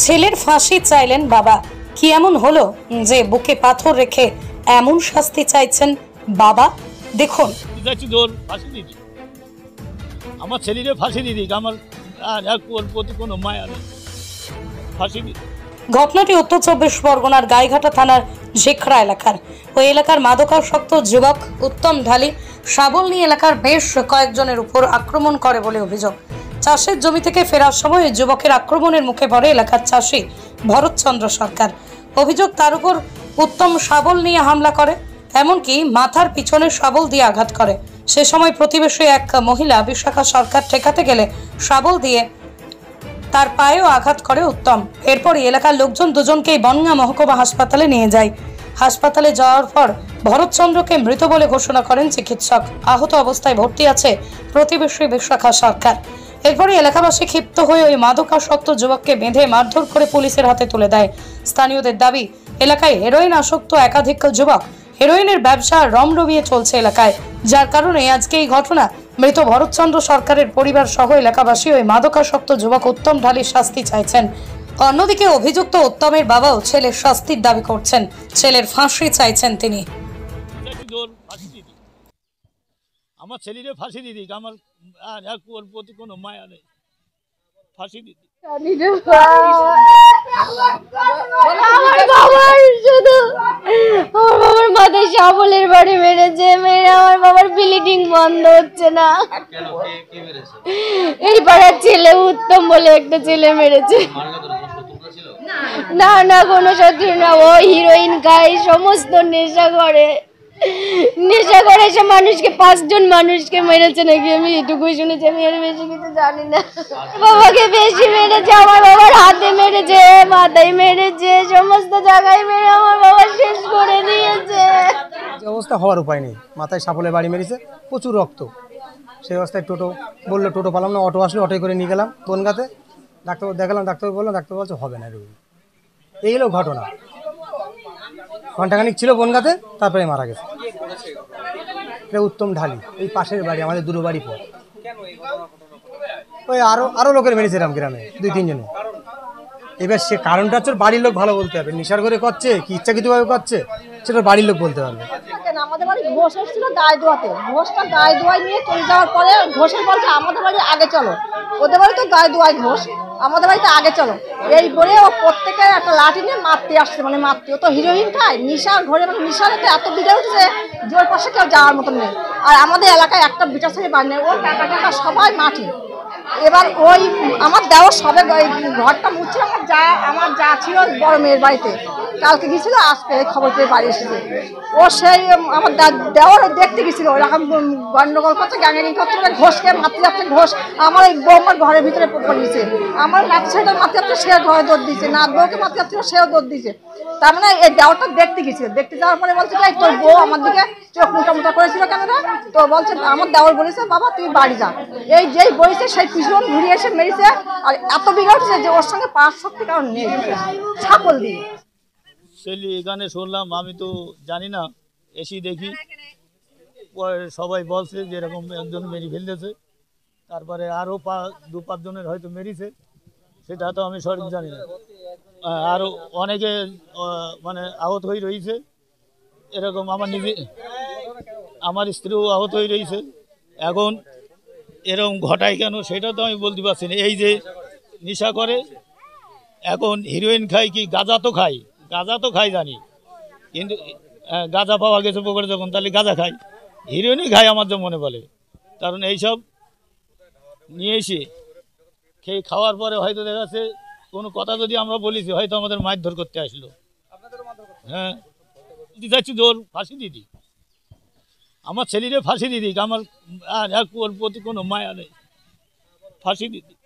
ছেলের ফাঁসি চাইলেন বাবা। কি এমন হলো যে বুকে পাথর রেখে এমন শাস্তি চাইছেন বাবা? দেখুন। আমার ছেলেরে ফাঁসি দিয়ে দিক, আমার আর ওর প্রতি কোনো মায়া নেই, ফাঁসি দিক। ঘটনাটি উত্তর ২৪ পরগনার গাইঘাটা থানার ঝেখড়া এলাকার। ওই এলাকার মাদকাসক্ত যুবক উত্তম ঢালি শাবল নিয়ে এলাকার বেশ কয়েকজনের উপর আক্রমণ করে বলে অভিযোগ। চাষের জমি থেকে ফেরার সময় ওই যুবকের আক্রমণের মুখে পড়ে এলাকার চাষি ভরতচন্দ্র সরকার। অভিযোগ, তার উপর উত্তম শাবল নিয়ে হামলা করে, এমনকি মাথার পিছনে শাবল দিয়ে আঘাত করে। সে সময় প্রতিবেশী এক মহিলা বিশাখা সরকার ঠেকাতে গেলে শাবল দিয়ে তার পায়েও আঘাত করে উত্তম। এরপরই এলাকার লোকজন দুজনকেই বনগাঁ মহকুমা হাসপাতালে নিয়ে যায়। হাসপাতালে যাওয়ার পর ভরতচন্দ্রকে মৃত বলে ঘোষণা করেন চিকিৎসক। আহত অবস্থায় ভর্তি আছে প্রতিবেশী বিশাখা সরকার। এরপরই এলাকাবাসী ক্ষিপ্ত হয়ে ওই মাদকাসক্ত যুবককে বেঁধে মারধর করে পুলিশের হাতে তুলে দেয়। স্থানীয়দের দাবি, এলাকায় হেরোইন আসক্ত একাধিক যুবক, হেরোইনের ব্যবসা রমরমিয়ে চলছে এলাকায়, যার কারণে আজকে এই ঘটনা। মৃত ভরতচন্দ্র সরকারের পরিবার সহ এলাকাবাসী ওই মাদকাসক্ত যুবক উত্তম ঢালির শাস্তি চাইছেন। অন্যদিকে অভিযুক্ত উত্তমের বাবাও ছেলের শাস্তির দাবি করছেন, ছেলের ফাঁসি চাইছেন তিনি। আমার ছেলেরে ফাঁসি দিয়ে দিক, আমার আর ওর প্রতি কোনো মায়া নেই, ফাঁসি দিয়ে দিক। আমার বাবার মাথায় শাবলের বাড়ি মেরেছে, মেরে আমার বাবার ব্লিডিং বন্ধ হচ্ছে না। এই পাড়ার ছেলে উত্তম বলে একটা ছেলে মেরেছে। না না, কোনো শত্রু না, ও হিরোইন খায়, সমস্ত নেশা করে, নেশা করে সে মানুষকে 5 জন মানুষকে মেরেছে নাকি, আমি এটুকুই শুনেছি, আমি এর বেশি কিছু জানি না। বাবাকে বেশি মেরেছে, আমার বাবার হাতে মেরেছে, মাথায় মেরেছে, সমস্ত জায়গায় মেরে আমার বাবা শেষ করে দিয়েছে। অবস্থা হওয়ার উপায় নেই, মাথায় শাবলের বাড়ি মেরেছে, প্রচুর রক্ত। সেই অবস্থায় টোটো বললো, টোটো পালাম না, অটো আসলে অটোয় করে নিয়ে গেলাম বনগাঁতে। ডাক্তারবাবু দেখালাম, ডাক্তারবাবু বললাম, ডাক্তার বলছে হবে না রোগী। এই হলো ঘটনা। ঘন্টাখানিক ছিল বনগাঁতে, তারপরে মারা গেছে। এটা উত্তম ঢালি, এই পাশের বাড়ি, আমাদের দুটো বাড়ি পর। ওই আরো লোকের মেরেছে এরকম গ্রামে 2-3 জনে। এবার সে কারণটা হচ্ছে বাড়ির লোক ভালো বলতে হবে, নেশার করে করছে কি ইচ্ছাকৃতভাবে করছে সেটা বাড়ির লোক বলতে পারবে। আমাদের বাড়ি ঘোষ এসেছিল গায়ে দোয়াতে, ঘোষটা গায়ে দোয়ায় নিয়ে চলে যাওয়ার পরে ঘোষের বলছে আমাদের বাড়ি আগে চলো, ওদের বাড়ি তো গায়ে দোয়ায় ঘোষ, আমাদের বাড়িতে আগে চলো। এই বলে ও প্রত্যেকে একটা লাঠি নিয়ে মারতে আসছে, মানে মারতে। ও তো হিরোইন খায়, নিশার ঘরে, মানে নিশার এত বিঘা উঠেছে যে ওর পাশে কেউ যাওয়ার মতন নেই। আর আমাদের এলাকায় একটা বিটা ছেলে বাড়ি নেই, ওর টাকা টাকা সবাই মাঠে। এবার ওই আমার দেওয়ার সবে ঘরটা মুছছে, আমার যা ছিল বড় মেয়ের বাড়িতে, কালকে গেছিল, আজকে খবর পেয়ে বাড়ি এসেছে। ও সেই আমার দেওয়ার দেখতে গেছিল, ওরকম গন্ডগোল করছে, গ্যাঙ্গেরিং করছে, ঘোষকে মারতে যাচ্ছে। ঘোষ আমার এই বৌমার ঘরের ভিতরে পড়েছে, আমার নাতি ছেলেটার মারতে যাচ্ছে, সে ঘরে দৌড় দিয়েছে, নাত বউকে মারতে যাচ্ছিল, সেও দৌড় দিয়েছে। তার মানে এই দেওয়ারটা দেখতে গেছিল, দেখতে যাওয়ার পরে বলছে যে তোর বউ আমার দিকে চোখ মোটা মোটা করেছিল কেন না, তো বলছে আমার দেওয়ার বলেছে বাবা তুই বাড়ি যা। এই যেই বলেছে সেই পিছন ঘুরিয়ে এসে মেরেছে। আর এত বিঘা উঠছে যে ওর সঙ্গে 5 শক্তি কারণ নেই, ছাগল দিয়ে। ছেলে এখানে শুনলাম, আমি তো জানি না, এসি দেখি সবাই বলছে যে এরকম একজন মেরে ফেলতেছে, তারপরে আরও 2-5 জনের হয়তো মেরেছে, সেটা তো আমি সঠিক জানি না। আরও অনেকে মানে আহত হয়ে রয়েছে এরকম। আমার স্ত্রীও আহত হয়ে রয়েছে। এখন এরকম ঘটায় কেন সেটা তো আমি বলতে পারছি না। এই যে নেশা করে, এখন হিরোইন খাই কি গাঁজা তো খাই, গাঁজা তো খাই জানি, কিন্তু গাঁজা পাওয়া গেছে পুকুরে যখন, তাহলে গাঁজা খাই, হিরোইনই খাই আমার যা মনে বলে। কারণ এইসব নিয়ে এসে খেয়ে খাওয়ার পরে হয়তো দেখা যাচ্ছে কোনো কথা যদি আমরা বলেছি, হয়তো আমাদের মারধর করতে আসলো। হ্যাঁ, যাচ্ছি ওর ফাঁসি দিয়ে দিই, আমার ছেলেরে ফাঁসি দিয়ে দিক, আমার আর ওর প্রতি কোনো মায়া নেই, ফাঁসি দিয়ে দিই।